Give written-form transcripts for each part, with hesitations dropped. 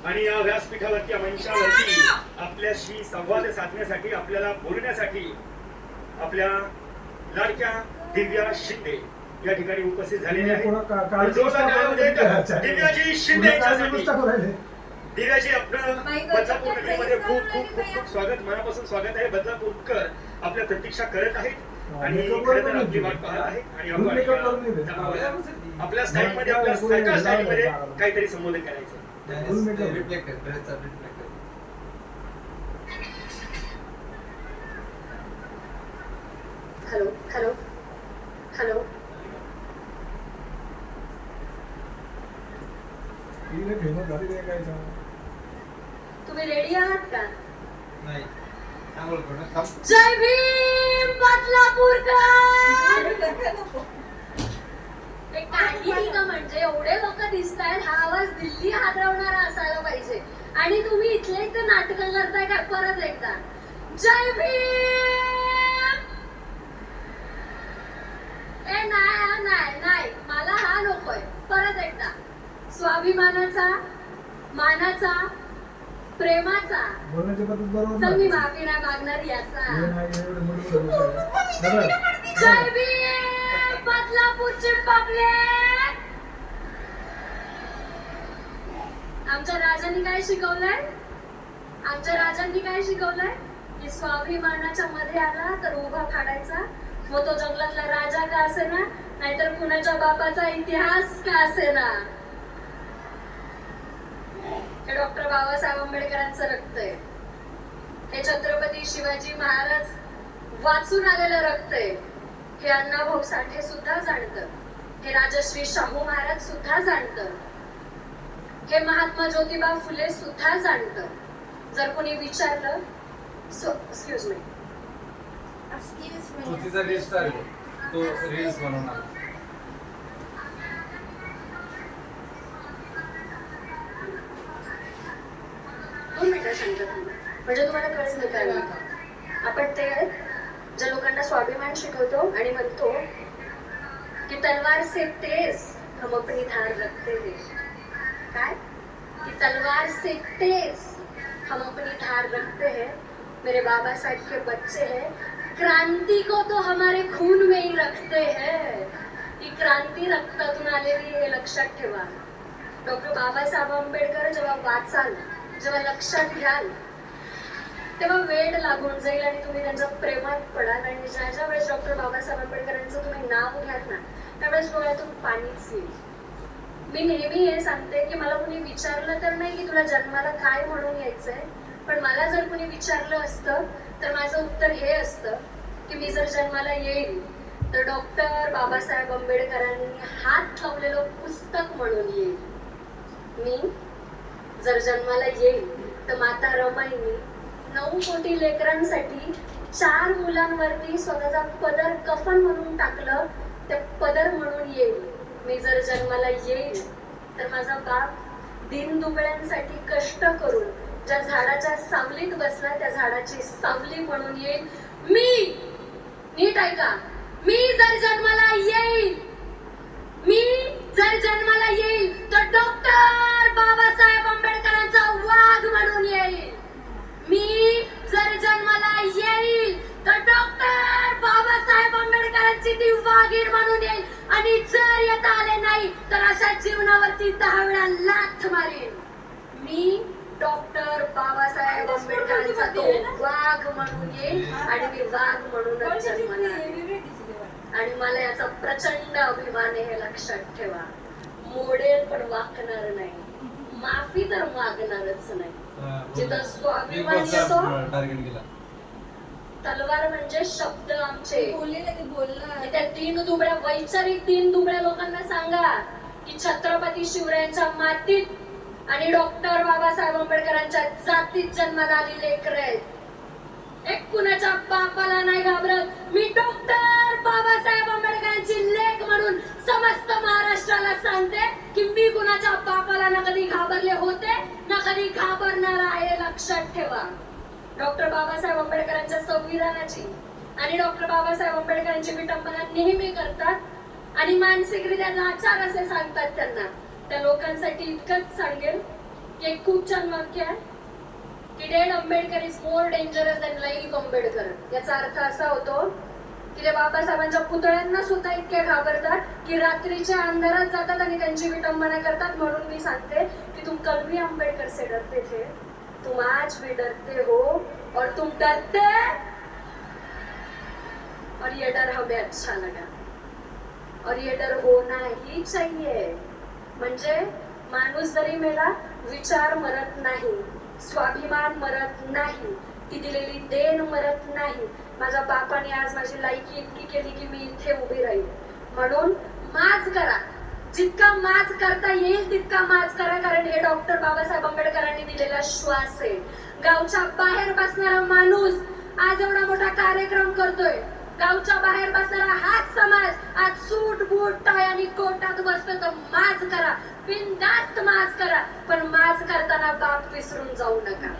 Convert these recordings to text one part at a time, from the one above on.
आणि या व्यासपीठावरती, या मंचावरती आपल्याशी संवाद साधण्यासाठी, आपल्याला बोलण्यासाठी आपल्या लाडक्या दिव्या शिंदे या ठिकाणी उपस्थित झालेले आहेत. दिव्याजी शिंदे यांच्यासाठी दिव्याजी आपलं बदलापूर नगरीमध्ये खूप खूप खूप खूप स्वागत, मनापासून स्वागत आहे. बदलापूरकर आपल्या प्रतीक्षा करत आहेत आणि खरं तर आपली वाट पाहत आहेत आणि आपण आपल्या स्टाईलमध्ये, आपल्या सारख्या स्टाईलमध्ये काहीतरी संबोधन करायचं. हॅलो हॅलो हॅलो, तुम्ही रेडी आहात का? नाही. जय भीम बदलापूरकर. एक काहीही का म्हणजे एवढे लोक दिसत आहेत, हा आवाज दिल्ली हादरवणारा असायला पाहिजे आणि तुम्ही इथले इथे नाटकं करताय का? परत एकदा जय भीम. ए नाही नाही नाही, मला हा नकोय. परत एकदा स्वाभिमानाचा, मानाचा, प्रेमाचा. चल मी माफी नाही मागणार याचा. जय भीम बदलापूरची पब्लिक. आमच्या राजांनी काय शिकवलंय? आमच्या राजांनी काय शिकवलंय? की स्वाभिमानाच्या मध्ये आला तर उभा फाडायचा, मग तो जंगलातला राजा का असेना, नाहीतर कुणाच्या बापाचा इतिहास का असेना. हे डॉक्टर बाबासाहेब आंबेडकरांचं रक्त आहे. हे छत्रपती शिवाजी महाराज वाचून आलेलं रक्त आहे. हे अण्णाभाऊ साठे सुद्धा जाणतं. हे राजश्री शाहू महाराज सुद्धा जाणतं. हे महात्मा ज्योतिबा फुले सुद्धा जाणतं. जर कोणी विचारलं, एक्सक्यूज मी, तो तिचा रील्स आहे, तो रील्स बनवणार. दोन मिनिटं सांगतात म्हणजे तुम्हाला कळलं काय? आपण ते ज्या लोकांना स्वाभिमान शिकवतो आणि म्हणतो की तलवार से तेज हम अपनी धार रखते हैं. काय? कि तलवार से तेज हम अपनी धार रखते हैं. मेरे बाबा साहेब के बच्चे हैं. क्रांति को तो हमारे खून में ही रखते हैं. ही क्रांती रक्तातून आलेली हे लक्षात ठेवा. डॉक्टर बाबासाहेब आंबेडकर जेव्हा वाचाल, जेव्हा लक्षात घ्याल, तेव्हा वेळ लागून जाईल आणि तुम्ही त्यांच्या प्रेमात पडाल. आणि ज्या ज्या वेळेस डॉक्टर बाबासाहेब आंबेडकरांचं तुम्ही नाव घ्याल ना, त्यावेळेस डोळ्यातून पाणीच येईल. मी नेहमी हे सांगते की मला कुणी विचारलं तर नाही की तुला जन्माला काय म्हणून यायचंय, पण मला जर कुणी विचारलं असतं तर माझं उत्तर हे असतं की मी जर जन्माला येईल तर डॉक्टर बाबासाहेब आंबेडकरांनी हात लावलेलं पुस्तक म्हणून येईल. मी जर जन्माला येईल तर माता रमाईनी 9 कोटी लेकरांसाठी 4 मुलांवरती स्वतःचा पदर कफन म्हणून टाकलं, ते पदर म्हणून येईल. मी जर जन्माला येईल तर माझा बाप दीनदुबळ्यांसाठी कष्ट करून ज्या झाडाच्या सावलीत बसला त्या झाडाची सावली म्हणून येईल. मी, नीट ऐका, मी जर जन्माला येईल, मी जर जन्माला येईल तर डॉक्टर बाबासाहेब आंबेडकरांचा वाघ म्हणून येईल. मी जर जन्माला येईल तर डॉक्टर बाबासाहेब आंबेडकरांची ती वाघीण म्हणून येईल. आणि जर येता आले नाही तर अशा जीवनावरती 10 वेळा लाथ मारेन. मी डॉक्टर बाबासाहेब आंबेडकरांचा तो वाघ म्हणून येईल आणि मी वाघ म्हणूनच जन्माला आले. आणि मला याचा प्रचंड अभिमान आहे, हे लक्षात ठेवा. मोडेल पण वाकणार नाही, माफी तर मागणारच नाही. जिथं स्वाभिमान येतो, तलवार म्हणजे शब्द आमचे. त्या 3 दुबळ्या, वैचारिक 3 दुबळ्या लोकांना सांगा की छत्रपती शिवरायांच्या मातीत आणि डॉक्टर बाबासाहेब आंबेडकरांच्या जातीत जन्माला आलेले लेकरं आहेत. एक कुणाच्या बापाला नाही घाबरत. मी डॉक्टर बाबासाहेब आंबेडकरांची लेक म्हणून समस्त महाराष्ट्राला सांगते की मी कुणाच्या बापाला ना कधी घाबरले होते ना कधी घाबरणार आहे. लक्षात ठेवा. डॉक्टर बाबासाहेब आंबेडकरांच्या संविधानाची आणि डॉक्टर बाबासाहेब आंबेडकरांची विटंबना नेहमी करतात आणि मानसिकरित्या लाचार असे सांगतात त्यांना. त्या लोकांसाठी इतकंच सांगेल की एक खूप छान वाक्य आहे की dead Ambedkar is more dangerous than live Ambedkar. याचा अर्थ असा होतो की ते बाबासाहेबांच्या पुतळ्यांना सुद्धा इतके घाबरतात की रात्रीच्या अंधारात जातात आणि त्यांची विटंबना करतात. म्हणून मी सांगते कि तुम कल भी आंबेडकर से डरते थे, तुम आज भी डरते हो और तुम डरते और ये डर हमें अच्छा लगा और ये डर होना ही चाहिए. म्हणजे माणूस जरी मेला विचार मरत नाही, स्वाभिमान मरत नाही, ती दिलेली देण मरत नाही. माझ्या बापाने आज माझी लायकी इतकी केली की मी इथे उभी राहील. म्हणून माज करा, जितका माज करता येईल तितका माज करा, कारण हे डॉक्टर बाबासाहेब आंबेडकरांनी दिलेला श्वास आहे. गावच्या बाहेर बसणारा माणूस आज एवढा मोठा कार्यक्रम करतोय. गावच्या बाहेर बसणारा हाच समाज आज सूट बूट टाय आणि कोटात बसतो. तर माज करा, बिनधास्त माज करा, पण माज करताना बाप विसरून जाऊ नका.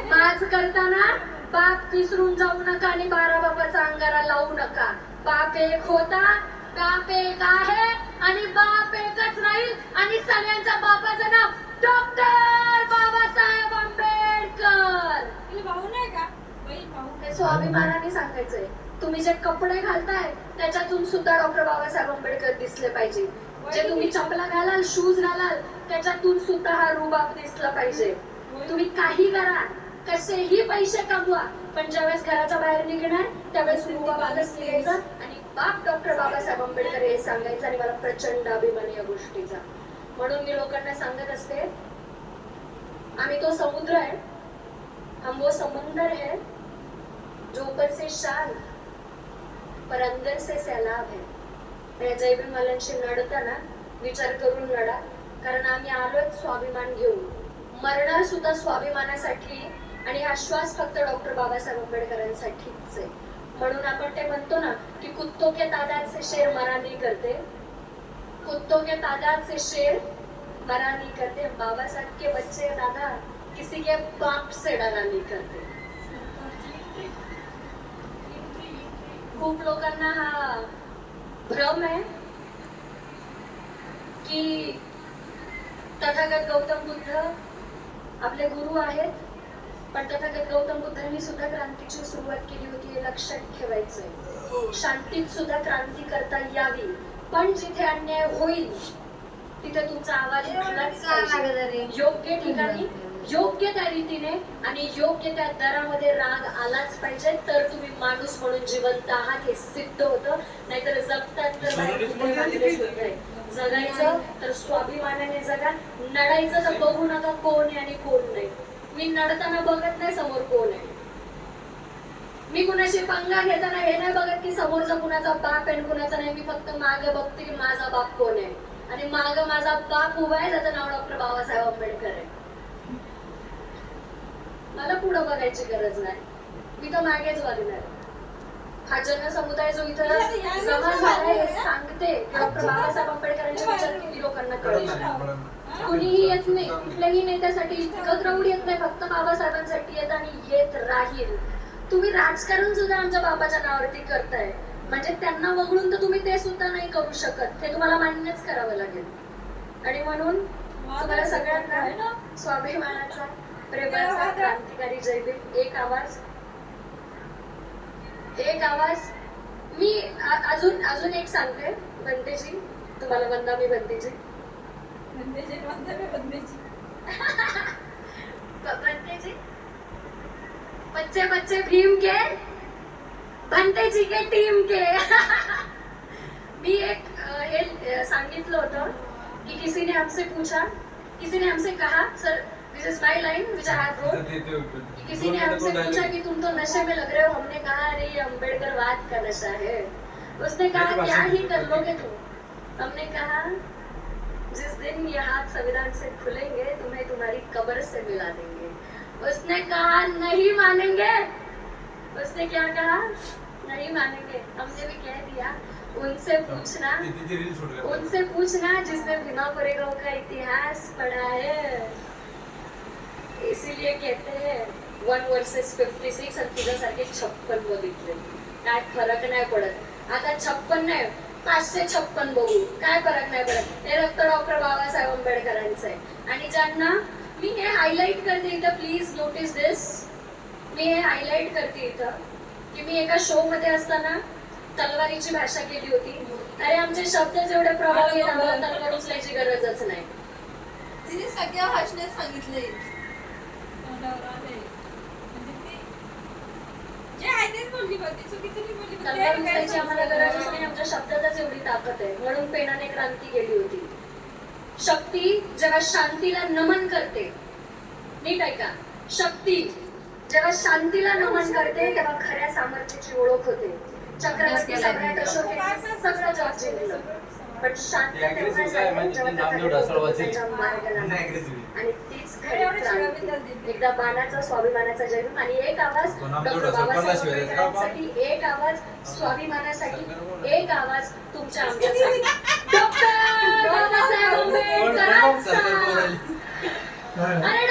माज करताना बाप विसरून जाऊ नका आणि 12 बापाचा अंगारा लावू नका. बाप एक होता, बाप एक आहे आणि बाप एकच राहील. आणि सगळ्यांच्या बापाचं नाव डॉक्टर बाबासाहेब आंबेडकर. भाऊ नाही का? हे स्वाभिमानाने सांगायचंय. तुम्ही जे कपडे घालताय त्याच्यातून सुद्धा डॉक्टर बाबासाहेब आंबेडकर दिसले पाहिजे. जे तुम्ही चपला घालाल, शूज घालाल, त्याच्यातून सुद्धा हा रुबाब दिसला पाहिजे. तुम्ही काही करा, कसेही पैसे कमवा, पण ज्यावेळेस घराच्या बाहेर निघणार त्यावेळेस रुबाबालाच निघायचं आणि बाप डॉक्टर बाबासाहेब आंबेडकर हे सांगायचं. आणि मला प्रचंड अभिमान या गोष्टीचा. म्हणून मी लोकांना सांगत असते, आम्ही तो समुद्र आहे, हम वो समंदर है जो ऊपर से शांत पर अंदर से सैलाब है. जयभीम वाल्यांशी लढताना विचार करून लढा, कारण आम्ही आलोय स्वाभिमान घेऊन, मरणार सुद्धा स्वाभिमानासाठी. आणि हा श्वास फक्त डॉक्टर बाबासाहेब आंबेडकरांसाठीच आहे. म्हणून आपण ते म्हणतो ना की कुत्तों के तादाद से शेर मरा नहीं करते, कुत्तों के तादाद से शेर मरा नहीं करते. बाबासाहेब के बच्चे दादा किसी के बाप से डरा नहीं करते. खूप लोकांना हा भ्रम आहे की तथागत गौतम बुद्ध आपले गुरु आहेत, पण तथागत गौतम बुद्धांनी सुद्धा क्रांतीची सुरुवात केली होती. हे लक्षात ठेवायचंय. शांतीत सुद्धा क्रांती करता यावी, पण जिथे अन्याय होईल तिथे तुमचा आवाज उठलाच पाहिजे. योग्य ठिकाणी, योग्य त्या रीतीने आणि योग्य त्या दरामध्ये राग आलाच पाहिजे. तर तुम्ही माणूस म्हणून जिवंत आहात हे सिद्ध होतं. नाहीतर जगतात तर जगायचं तर स्वाभिमानाने जगा, नडायचं तर बघू नका कोण आहे आणि कोण नाही. मी नडताना बघत नाही समोर कोण आहे. मी कुणाशी पंगा घेताना हे नाही बघत की समोरचा कुणाचा बाप आहे कुणाचा नाही. मी फक्त मागे बघते की माझा बाप कोण आहे. आणि माग माझा बाप उभा आहे, त्याचं नाव डॉक्टर बाबासाहेब आंबेडकर आहे. मला पुढे बघायची गरज नाही, मी तर मागेच बघणार. हा जनसमुदाय जो इथं जमा झालाय हे सांगते डॉक्टर बाबासाहेब आंबेडकरांचे विचार किती लोकांना कळले. कुणीही येत नाही, कुठल्याही नेत्यासाठी इतकं क्राऊड येत नाही, फक्त बाबासाहेबांसाठी येत आणि येत राहील. तुम्ही राजकारण सुद्धा आमच्या बाबाच्या नावावरती करताय, म्हणजे त्यांना वगळून तर तुम्ही ते सुद्धा नाही करू शकत. ते तुम्हाला मान्यच करावं लागेल. आणि म्हणून तुम्हाला सगळ्यांना स्वाभिमानाचा, प्रेमाचा, क्रांतिकारी जयभीम. एक आवाज, एक आवाज. मी अजून एक सांगते. बनतेजी, तुम्हाला वंदा मी बनतेजी. बनतेजी, बच्चे बच्चे भीम के, बनते जी के टीम के. मी एक हे सांगितलं होतं की किसी ने हमसे पूछा, किसी ने हमसे कहा, sir this is my line which I have रोट. किसी ने हमसे पूछा कि तुम तो नशे में लग रहे हो. हमने कहा अरे ये अम्बेडकरवाद का नशा है. उसने कहा क्या ही कर लोगे तुम. हमने कहा जिस दिन ये हाथ संविधान से खुलेंगे तुम्हें तुम्हारी कब्र से मिला देंगे. उसने कहा नहीं मानेंगे. उसने क्या कहा, नहीं मानेंगे. हमने भी कह दिया उनसे पूछना जिसने भीमा कोरेगांव का इतिहास पढ़ा है. इसीलिए कहते हैं 1 versus 56 आणि तुझ्यासारखे 56 बघितले. काय फरक नाही पडत. आता 56 नाही 556 बघू, काय फरक नाही पडत. हे रक्त डॉक्टर बाबासाहेब आंबेडकरांचं आहे. आणि ज्यांना मी हे हायलाइट करते इथं, प्लीज नोटीस दिस, मी हे हायलाइट करते इथं की मी एका शो मध्ये असताना तलवारीची भाषा केली होती. अरे आमचे शब्दच एवढे प्रभावी आहेत, आम्हाला तलवार उचलायची गरजच नाही. तिने सगळ्या भाषणात सांगितलंय. जे आहे तेच बोलली होती, चुकीचं नाही बोलली. तलवार उचलायची आम्हाला गरजच नाही, आमच्या शब्दातच एवढी ताकद आहे. म्हणून पेनाने क्रांती केली होती. शक्ती जेव्हा शांतीला नमन करते, नीट ऐका, शक्ती जेव्हा शांतीला नमन करते तेव्हा खऱ्या सामर्थ्याची ओळख होते. चक्रवर्ती सम्राट अशोक सगळं जग जिंकलं, पण शांत तेव्हा झालं जेव्हा त्याचा मार्ग लागला. आणि तीच खरी क्रांती. एकदा मानाचा स्वाभिमानाचा जन्म आणि एक आवाज डॉक्टर बाबासाहेब आंबेडकरांसाठी, एक आवाज स्वाभिमानासाठी, एक आवाज तुमच्या आमच्यासाठी. डॉक्टर बाबासाहेब आंबेडकरांचा. अरे